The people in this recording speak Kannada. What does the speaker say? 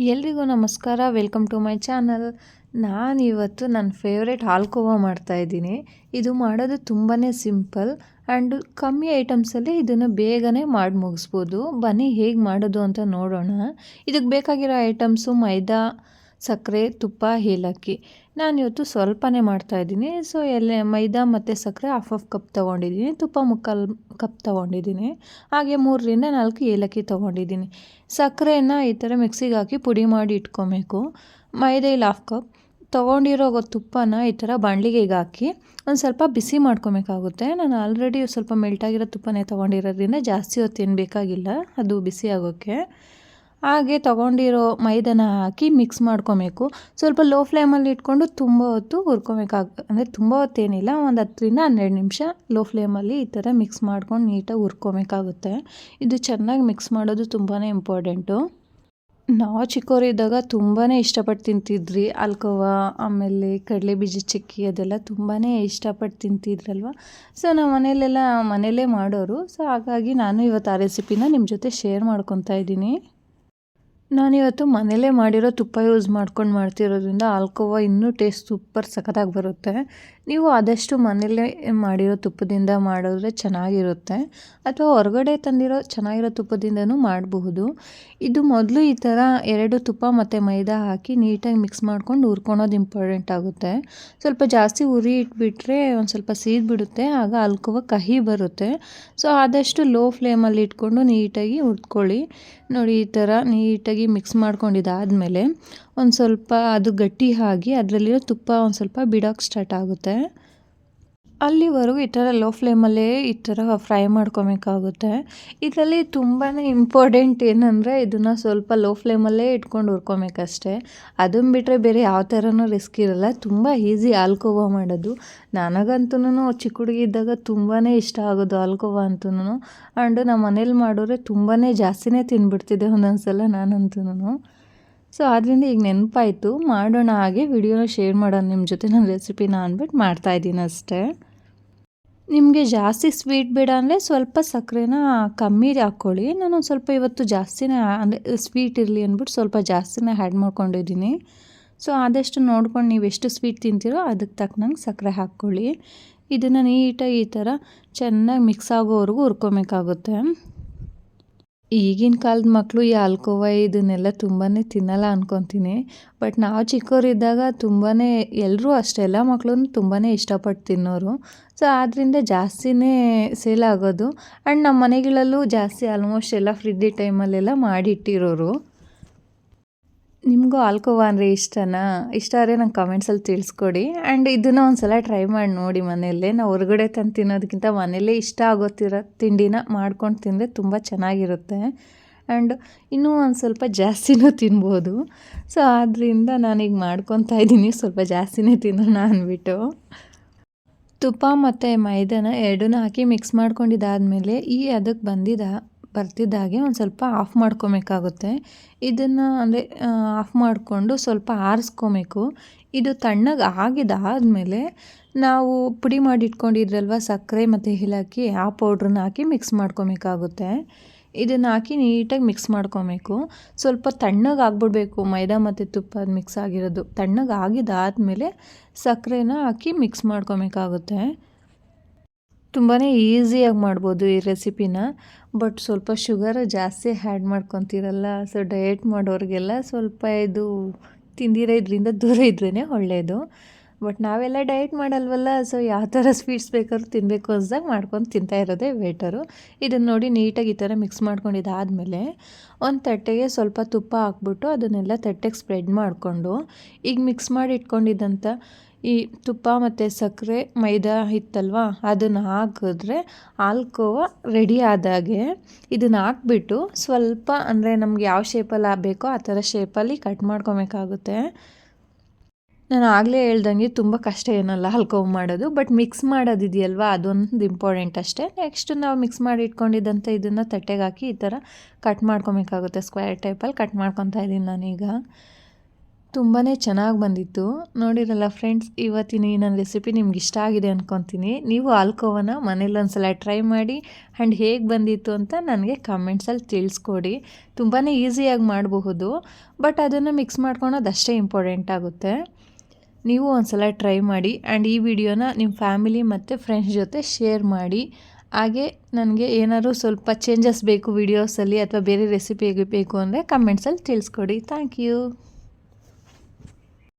ಎಲ್ರಿಗೂ ನಮಸ್ಕಾರ. Welcome to my channel. ನಾನಿವತ್ತು ನನ್ನ ಫೇವ್ರೇಟ್ ಹಾಲ್ಕೋವಾ ಮಾಡ್ತಾಯಿದ್ದೀನಿ. ಇದು ಮಾಡೋದು ತುಂಬಾ ಸಿಂಪಲ್ ಆ್ಯಂಡ್ ಕಮ್ಮಿ ಐಟಮ್ಸಲ್ಲಿ ಇದನ್ನು ಬೇಗನೆ ಮಾಡಿ ಮುಗಿಸ್ಬೋದು. ಬನ್ನಿ ಹೇಗೆ ಮಾಡೋದು ಅಂತ ನೋಡೋಣ. ಇದಕ್ಕೆ ಬೇಕಾಗಿರೋ ಐಟಮ್ಸು ಮೈದಾ, ಸಕ್ಕರೆ, ತುಪ್ಪ, ಏಲಕ್ಕಿ. ನಾನಿವತ್ತು ಸ್ವಲ್ಪನೇ ಮಾಡ್ತಾಯಿದ್ದೀನಿ. ಸೊ ಮೈದಾ ಮತ್ತು ಸಕ್ಕರೆ ಹಾಫ್ ಕಪ್ ತೊಗೊಂಡಿದ್ದೀನಿ, ತುಪ್ಪ 3/4 ಕಪ್ ತೊಗೊಂಡಿದ್ದೀನಿ, ಹಾಗೆ 3ರಿಂದ 4 ಏಲಕ್ಕಿ ತೊಗೊಂಡಿದ್ದೀನಿ. ಸಕ್ಕರೆನ ಈ ಥರ ಮಿಕ್ಸಿಗೆ ಹಾಕಿ ಪುಡಿ ಮಾಡಿ ಇಟ್ಕೊಬೇಕು. ಮೈದಾ ಇಲ್ಲಿ ಹಾಫ್ ಕಪ್ ತೊಗೊಂಡಿರೋ ತುಪ್ಪನ ಈ ಥರ ಬಾಣಲಿಗೆ ಹಾಕಿ ಒಂದು ಸ್ವಲ್ಪ ಬಿಸಿ ಮಾಡ್ಕೊಬೇಕಾಗುತ್ತೆ. ನಾನು ಆಲ್ರೆಡಿ ಸ್ವಲ್ಪ ಮೆಲ್ಟಾಗಿರೋ ತುಪ್ಪನೇ ತೊಗೊಂಡಿರೋದ್ರಿಂದ ಜಾಸ್ತಿ ಹೊತ್ತು ಏನು ಬೇಕಾಗಿಲ್ಲ ಅದು ಬಿಸಿ ಆಗೋಕ್ಕೆ. ಹಾಗೆ ತೊಗೊಂಡಿರೋ ಮೈದಾನ ಹಾಕಿ ಮಿಕ್ಸ್ ಮಾಡ್ಕೊಬೇಕು. ಸ್ವಲ್ಪ ಲೋ ಫ್ಲೇಮಲ್ಲಿ ಇಟ್ಕೊಂಡು ತುಂಬ ಹೊತ್ತು ಅಂದರೆ ತುಂಬ ಹೊತ್ತೇನಿಲ್ಲ, ಒಂದು 10ರಿಂದ 12 ನಿಮಿಷ ಲೋ ಫ್ಲೇಮಲ್ಲಿ ಈ ಥರ ಮಿಕ್ಸ್ ಮಾಡ್ಕೊಂಡು ನೀಟಾಗಿ ಹುರ್ಕೊಬೇಕಾಗುತ್ತೆ. ಇದು ಚೆನ್ನಾಗಿ ಮಿಕ್ಸ್ ಮಾಡೋದು ತುಂಬಾ ಇಂಪಾರ್ಟೆಂಟು. ನಾವು ಚಿಕ್ಕವರಿದ್ದಾಗ ತುಂಬಾ ಇಷ್ಟಪಟ್ಟು ತಿಂತಿದ್ರಿ ಹಾಲ್ಕೋವಾ, ಆಮೇಲೆ ಕಡಲೆ ಬೀಜ ಚಿಕ್ಕಿ, ಅದೆಲ್ಲ ತುಂಬಾ ಇಷ್ಟಪಟ್ಟು ತಿಂತಿದ್ರಲ್ವ. ಸೊ ನಾವು ಮನೆಯಲ್ಲೇ ಮಾಡೋರು. ಸೊ ಹಾಗಾಗಿ ನಾನು ಇವತ್ತು ಆ ರೆಸಿಪಿನ ನಿಮ್ಮ ಜೊತೆ ಶೇರ್ ಮಾಡ್ಕೊತಾ ಇದ್ದೀನಿ. ನಾನಿವತ್ತು ಮನೇಲೇ ಮಾಡಿರೋ ತುಪ್ಪ ಯೂಸ್ ಮಾಡ್ಕೊಂಡು ಮಾಡ್ತಿರೋದ್ರಿಂದ ಹಾಲ್ಕೋವಾ ಇನ್ನೂ ಟೇಸ್ಟ್ ಸೂಪರ್ ಸಖತ್ತಾಗಿ ಬರುತ್ತೆ. ನೀವು ಆದಷ್ಟು ಮನೇಲೇ ಮಾಡಿರೋ ತುಪ್ಪದಿಂದ ಮಾಡಿದ್ರೆ ಚೆನ್ನಾಗಿರುತ್ತೆ, ಅಥವಾ ಹೊರಗಡೆ ತಂದಿರೋ ಚೆನ್ನಾಗಿರೋ ತುಪ್ಪದಿಂದನೂ ಮಾಡಬಹುದು. ಇದು ಮೊದಲು ಈ ಥರ 2 ತುಪ್ಪ ಮತ್ತು ಮೈದಾ ಹಾಕಿ ನೀಟಾಗಿ ಮಿಕ್ಸ್ ಮಾಡ್ಕೊಂಡು ಹುರ್ಕೊಳೋದು ಇಂಪಾರ್ಟೆಂಟ್ ಆಗುತ್ತೆ. ಸ್ವಲ್ಪ ಜಾಸ್ತಿ ಉರಿ ಇಟ್ಬಿಟ್ರೆ ಒಂದು ಸ್ವಲ್ಪ ಸೀದ್ಬಿಡುತ್ತೆ, ಆಗ ಹಾಲ್ಕೋವಾ ಕಹಿ ಬರುತ್ತೆ. ಸೊ ಆದಷ್ಟು ಲೋ ಫ್ಲೇಮಲ್ಲಿ ಇಟ್ಕೊಂಡು ನೀಟಾಗಿ ಹುರ್ಕೊಳ್ಳಿ. ನೋಡಿ, ಈ ಥರ ನೀಟಾಗಿ ಮಿಕ್ಸ್ ಮಾಡ್ಕೊಂಡಿದ್ದಾದಮೇಲೆ ಒಂದು ಸ್ವಲ್ಪ ಅದು ಗಟ್ಟಿ ಆಗಿ ಅದರಲ್ಲಿರೋ ತುಪ್ಪ ಒಂದು ಸ್ವಲ್ಪ ಬಿಡೋಕ್ಕೆ ಸ್ಟಾರ್ಟ್ ಆಗುತ್ತೆ. ಅಲ್ಲಿವರೆಗೂ ಈ ಥರ ಲೋ ಫ್ಲೇಮಲ್ಲೇ ಈ ಥರ ಫ್ರೈ ಮಾಡ್ಕೊಬೇಕಾಗುತ್ತೆ. ಇದರಲ್ಲಿ ತುಂಬಾ ಇಂಪಾರ್ಟೆಂಟ್ ಏನಂದರೆ ಇದನ್ನು ಸ್ವಲ್ಪ ಲೋ ಫ್ಲೇಮಲ್ಲೇ ಇಟ್ಕೊಂಡು ಹುರ್ಕೊಬೇಕಷ್ಟೆ. ಅದನ್ನು ಬಿಟ್ಟರೆ ಬೇರೆ ಯಾವ ಥರನೂ ರಿಸ್ಕ್ ಇರಲ್ಲ. ತುಂಬ ಈಸಿ ಹಾಲ್ಕೋವಾ ಮಾಡೋದು. ನನಗಂತೂ ಚಿಕ್ಕ ಹುಡುಗಿ ಇದ್ದಾಗ ತುಂಬಾ ಇಷ್ಟ ಆಗೋದು ಹಾಲ್ಕೋವಾ ಅಂತೂ. ಆ್ಯಂಡ್ ನಮ್ಮ ಮನೇಲಿ ಮಾಡಿದ್ರೆ ತುಂಬಾ ಜಾಸ್ತಿನೇ ತಿಂದ್ಬಿಡ್ತಿದ್ದೆ ಒಂದೊಂದು ಸಲ ನಾನಂತೂ. ಸೊ ಆದ್ದರಿಂದ ಈಗ ನೆನಪಾಯಿತು, ಮಾಡೋಣ, ಹಾಗೆ ವಿಡಿಯೋನ ಶೇರ್ ಮಾಡೋಣ ನಿಮ್ಮ ಜೊತೆ ನನ್ನ ರೆಸಿಪಿನ ಅಂದ್ಬಿಟ್ಟು ಮಾಡ್ತಾಯಿದ್ದೀನಿ ಅಷ್ಟೇ. ನಿಮಗೆ ಜಾಸ್ತಿ ಸ್ವೀಟ್ ಬೇಡ ಅಂದರೆ ಸ್ವಲ್ಪ ಸಕ್ಕರೆನ ಕಮ್ಮಿ ಹಾಕ್ಕೊಳ್ಳಿ. ನಾನು ಸ್ವಲ್ಪ ಇವತ್ತು ಜಾಸ್ತಿನೇ ಅಂದರೆ ಸ್ವೀಟ್ ಇರಲಿ ಅಂದ್ಬಿಟ್ಟು ಸ್ವಲ್ಪ ಜಾಸ್ತಿನೇ ಆ್ಯಡ್ ಮಾಡ್ಕೊಂಡಿದ್ದೀನಿ. ಸೊ ಆದಷ್ಟು ನೋಡ್ಕೊಂಡು ನೀವು ಎಷ್ಟು ಸ್ವೀಟ್ ತಿಂತೀರೋ ಅದಕ್ಕೆ ತಕ್ಕನಂಗೆ ಸಕ್ಕರೆ ಹಾಕ್ಕೊಳ್ಳಿ. ಇದನ್ನು ನೀಟಾಗಿ ಈ ಥರ ಚೆನ್ನಾಗಿ ಮಿಕ್ಸ್ ಆಗೋವರೆಗೂ ಹುರ್ಕೊಬೇಕಾಗುತ್ತೆ. ಈಗಿನ ಕಾಲದ ಮಕ್ಕಳು ಈ ಹಾಲ್ಕೋವಾ ಇದನ್ನೆಲ್ಲ ತುಂಬಾ ತಿನ್ನಲ್ಲ ಅಂದ್ಕೊತೀನಿ. ಬಟ್ ನಾವು ಚಿಕ್ಕವರಿದ್ದಾಗ ತುಂಬಾ ಎಲ್ಲರೂ ಅಷ್ಟೇ, ಎಲ್ಲ ಮಕ್ಕಳು ತುಂಬಾ ಇಷ್ಟಪಟ್ಟು ತಿನ್ನೋರು. ಸೊ ಆದ್ದರಿಂದ ಜಾಸ್ತಿನೇ ಸೇಲ್ ಆಗೋದು. ಆ್ಯಂಡ್ ನಮ್ಮ ಮನೆಗಳಲ್ಲೂ ಜಾಸ್ತಿ ಆಲ್ಮೋಸ್ಟ್ ಎಲ್ಲ ಫ್ರಿಡ್ಜ್ ಟೈಮಲ್ಲೆಲ್ಲ ಮಾಡಿಟ್ಟಿರೋರು. ನಿಮಗೂ ಹಾಲ್ಕೋವಾ ಅಂದರೆ ಇಷ್ಟನಾ? ಇಷ್ಟ ಆದರೆ ನಂಗೆ ಕಮೆಂಟ್ಸಲ್ಲಿ ತಿಳಿಸ್ಕೊಡಿ. ಆ್ಯಂಡ್ ಇದನ್ನು ಒಂದು ಸಲ ಟ್ರೈ ಮಾಡಿ ನೋಡಿ ಮನೆಯಲ್ಲೇ. ನಾವು ಹೊರಗಡೆ ತಂದು ತಿನ್ನೋದಕ್ಕಿಂತ ಮನೆಯಲ್ಲೇ ಇಷ್ಟ ಆಗೋತಿರೋ ತಿಂಡಿನ ಮಾಡ್ಕೊಂಡು ತಿಂದರೆ ತುಂಬ ಚೆನ್ನಾಗಿರುತ್ತೆ. ಆ್ಯಂಡ್ ಇನ್ನೂ ಒಂದು ಸ್ವಲ್ಪ ಜಾಸ್ತಿನೂ ತಿನ್ಬೋದು. ಸೊ ಆದ್ದರಿಂದ ನಾನೀಗ ಮಾಡ್ಕೊತಾ ಇದ್ದೀನಿ, ಸ್ವಲ್ಪ ಜಾಸ್ತಿನೇ ತಿನ್ನೋಣ ಅಂದ್ಬಿಟ್ಟು. ತುಪ್ಪ ಮತ್ತು ಮೈದಾನ ಎರಡನ್ನೂ ಹಾಕಿ ಮಿಕ್ಸ್ ಮಾಡ್ಕೊಂಡಿದ್ದಾದಮೇಲೆ ಅದಕ್ಕೆ ಬರ್ತಿದ್ದಾಗೆ ಒಂದು ಸ್ವಲ್ಪ ಆಫ್ ಮಾಡ್ಕೊಬೇಕಾಗುತ್ತೆ. ಇದನ್ನು ಅಂದರೆ ಆಫ್ ಮಾಡಿಕೊಂಡು ಸ್ವಲ್ಪ ಆರಿಸ್ಕೊಬೇಕು. ಇದು ತಣ್ಣಗೆ ಆಗಿದ್ದಾದಮೇಲೆ ನಾವು ಪುಡಿ ಮಾಡಿ ಇಟ್ಕೊಂಡಿದ್ರಲ್ವ ಸಕ್ಕರೆ ಮತ್ತು ಏಲಕ್ಕಿ, ಆ ಪೌಡ್ರನ್ನ ಹಾಕಿ ಮಿಕ್ಸ್ ಮಾಡ್ಕೊಬೇಕಾಗುತ್ತೆ. ಇದನ್ನು ಹಾಕಿ ನೀಟಾಗಿ ಮಿಕ್ಸ್ ಮಾಡ್ಕೊಬೇಕು. ಸ್ವಲ್ಪ ತಣ್ಣಗೆ ಆಗಿಬಿಡ್ಬೇಕು ಮೈದಾ ಮತ್ತು ತುಪ್ಪ ಮಿಕ್ಸ್ ಆಗಿರೋದು. ತಣ್ಣಗೆ ಆಗಿದ್ದಾದಮೇಲೆ ಸಕ್ಕರೆನ ಹಾಕಿ ಮಿಕ್ಸ್ ಮಾಡ್ಕೊಬೇಕಾಗುತ್ತೆ. ತುಂಬಾ ಈಸಿಯಾಗಿ ಮಾಡ್ಬೋದು ಈ ರೆಸಿಪಿನ. ಬಟ್ ಸ್ವಲ್ಪ ಶುಗರ್ ಜಾಸ್ತಿ ಆ್ಯಡ್ ಮಾಡ್ಕೊತೀರಲ್ಲ, ಸೊ ಡಯಟ್ ಮಾಡೋರಿಗೆಲ್ಲ ಸ್ವಲ್ಪ ಇದು ತಿಂದಿರೋ ಇದರಿಂದ ದೂರ ಇದ್ರೇ ಒಳ್ಳೆಯದು. ಬಟ್ ನಾವೆಲ್ಲ ಡಯಟ್ ಮಾಡಲ್ವಲ್ಲ, ಸೊ ಯಾವ ಥರ ಸ್ವೀಟ್ಸ್ ಬೇಕಾದ್ರೂ ತಿನ್ನಬೇಕು ಅನ್ಸ್ದಾಗ ಮಾಡ್ಕೊಂಡು ತಿಂತಾ ಇರೋದೇ ಬೆಟರು. ಇದನ್ನು ನೋಡಿ ನೀಟಾಗಿ ಈ ಥರ ಮಿಕ್ಸ್ ಮಾಡ್ಕೊಂಡಿದ್ದಾದಮೇಲೆ ಒಂದು ತಟ್ಟೆಗೆ ಸ್ವಲ್ಪ ತುಪ್ಪ ಹಾಕ್ಬಿಟ್ಟು ಅದನ್ನೆಲ್ಲ ತಟ್ಟೆಗೆ ಸ್ಪ್ರೆಡ್ ಮಾಡಿಕೊಂಡು ಈಗ ಮಿಕ್ಸ್ ಮಾಡಿ ಇಟ್ಕೊಂಡಿದ್ದಂಥ ಈ ತುಪ್ಪ ಮತ್ತು ಸಕ್ಕರೆ ಮೈದಾ ಇತ್ತಲ್ವ ಅದನ್ನು ಹಾಕಿದ್ರೆ ಹಾಲ್ಕೋವಾ ರೆಡಿ ಆದಾಗೆ ಇದನ್ನು ಹಾಕ್ಬಿಟ್ಟು ಸ್ವಲ್ಪ ಅಂದರೆ ನಮ್ಗೆ ಯಾವ ಶೇಪಲ್ಲಿ ಬೇಕೋ ಆ ಥರ ಶೇಪಲ್ಲಿ ಕಟ್ ಮಾಡ್ಕೊಬೇಕಾಗುತ್ತೆ. ನಾನು ಆಗಲೇ ಹೇಳ್ದಂಗೆ ತುಂಬ ಕಷ್ಟ ಏನಲ್ಲ ಹಾಲ್ಕೋವಾ ಮಾಡೋದು, ಬಟ್ ಮಿಕ್ಸ್ ಮಾಡೋದಿದೆಯಲ್ವ ಅದೊಂದು ಇಂಪಾರ್ಟೆಂಟ್ ಅಷ್ಟೇ. ನೆಕ್ಸ್ಟ್ ನಾವು ಮಿಕ್ಸ್ ಮಾಡಿ ಇಟ್ಕೊಂಡಿದ್ದಂಥ ಇದನ್ನು ತಟ್ಟೆಗೆ ಹಾಕಿ ಈ ಥರ ಕಟ್ ಮಾಡ್ಕೊಬೇಕಾಗುತ್ತೆ. ಸ್ಕ್ವೇರ್ ಟೈಪಲ್ಲಿ ಕಟ್ ಮಾಡ್ಕೊತಾ ಇದ್ದೀನಿ ನಾನೀಗ. ತುಂಬಾ ಚೆನ್ನಾಗಿ ಬಂದಿತ್ತು. ನೋಡಿರಲ್ಲ ಫ್ರೆಂಡ್ಸ್, ಇವತ್ತಿನ ಈ ನನ್ನ ರೆಸಿಪಿ ನಿಮ್ಗೆ ಇಷ್ಟ ಆಗಿದೆ ಅಂದ್ಕೊತೀನಿ. ನೀವು ಹಾಲ್ಕೋವನ ಮನೇಲಿ ಒಂದ್ಸಲ ಟ್ರೈ ಮಾಡಿ ಆ್ಯಂಡ್ ಹೇಗೆ ಬಂದಿತ್ತು ಅಂತ ನನಗೆ ಕಮೆಂಟ್ಸಲ್ಲಿ ತಿಳಿಸ್ಕೊಡಿ. ತುಂಬಾ ಈಸಿಯಾಗಿ ಮಾಡಬಹುದು, ಬಟ್ ಅದನ್ನು ಮಿಕ್ಸ್ ಮಾಡ್ಕೊಳೋದು ಅಷ್ಟೇ ಇಂಪಾರ್ಟೆಂಟ್ ಆಗುತ್ತೆ. ನೀವು ಒಂದ್ಸಲ ಟ್ರೈ ಮಾಡಿ ಆ್ಯಂಡ್ ಈ ವಿಡಿಯೋನ ನಿಮ್ಮ ಫ್ಯಾಮಿಲಿ ಮತ್ತು ಫ್ರೆಂಡ್ಸ್ ಜೊತೆ ಶೇರ್ ಮಾಡಿ. ಹಾಗೆ ನನಗೆ ಏನಾದರೂ ಸ್ವಲ್ಪ ಚೇಂಜಸ್ ಬೇಕು ವಿಡಿಯೋಸಲ್ಲಿ ಅಥವಾ ಬೇರೆ ರೆಸಿಪಿ ಬೇಕು ಅಂದರೆ ಕಮೆಂಟ್ಸಲ್ಲಿ ತಿಳಿಸ್ಕೊಡಿ. Thank you.